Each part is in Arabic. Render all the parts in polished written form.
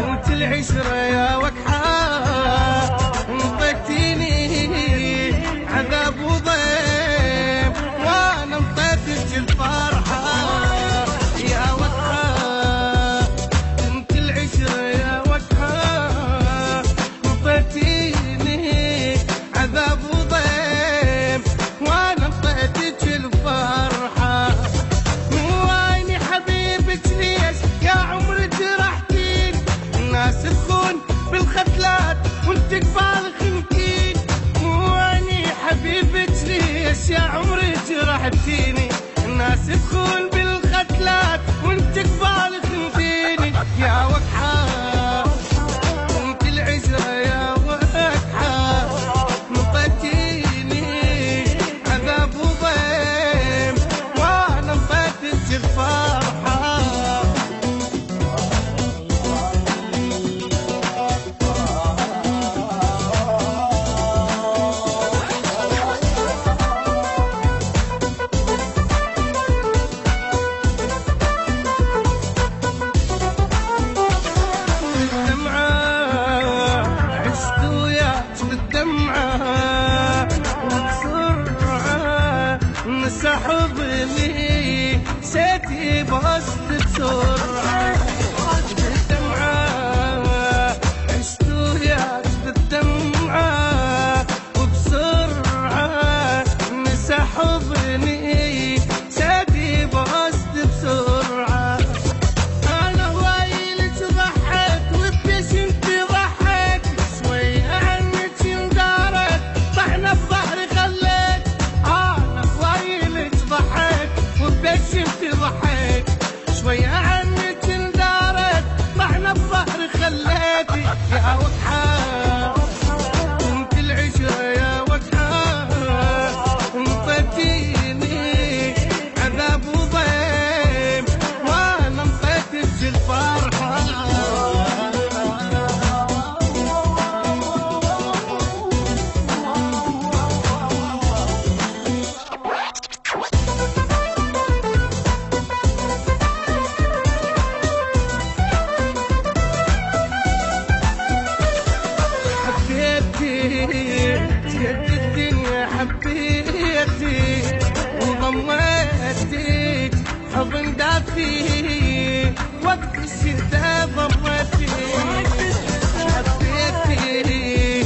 انت العشرة يا وكحة انطيتيني عذاب وضيم وانا انطيتك الفرحة يا وكحة انت العشرة يا وكحة انطيتيني عذاب وضيم وانا انطيتك الفرحة ويني حبيبك ليش يا عمري جرحتيني الناس تخون بالختلات وانت قبال خنتين ويني حبيبك ليش يا عمري جرحتيني الناس تخون بالختلات وانت قبال خنتيني يا وكحة انت العشرة يا وكحة نطيتيني عذاب وضيم وانا انطيتك الفرحة سحبني سيتي بوسط بسرعة بالدمعة عشت وياك بالدمعة وبسرعة سحبني سيتي بوسط بسرعة أنا ويلك ضحك وبيش انت ضحك شوي عنك اندارت طحنا بظهري خليت أنا ويلك ضحك وبيش انت ضحك شوي عنك اندارت طحنا بظهري خليتي يا وكحة انت العشرة يا وكحة انطيتيني عذاب وضيم وانا انطيتك الفرحة جد الدنيا حبيتي وضميتي حضن دافي وقت الشتا ضمتي حبيتي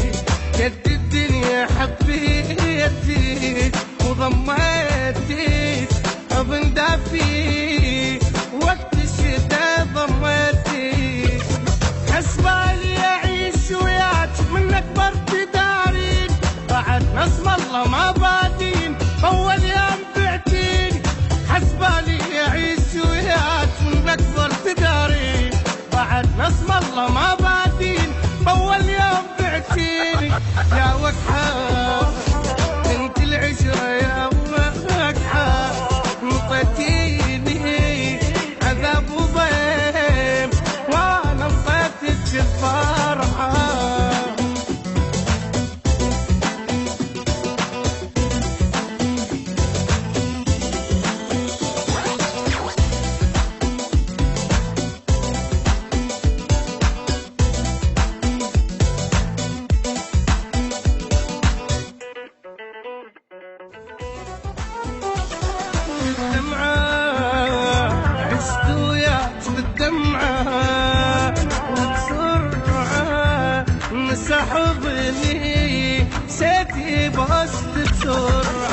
جد الدنيا حبيتي وضميتي حضن دافي وقت الشتا ضمتي حسبالي اعيش وياك من اكبر تدارين بعد نصب الله ما بادين اول يوم بعتيني حسبالي اعيش وياك من اكبر تدارين بعد نصب الله ما بادين اول يوم بعتيني يا وكحة انت العشرة يا وكحة انطيتيني عذاب وضيم وانا انطيتك الفرحة عشت وياك بالدمعة وبسرعة سحبني سيتي بوسط بسرعة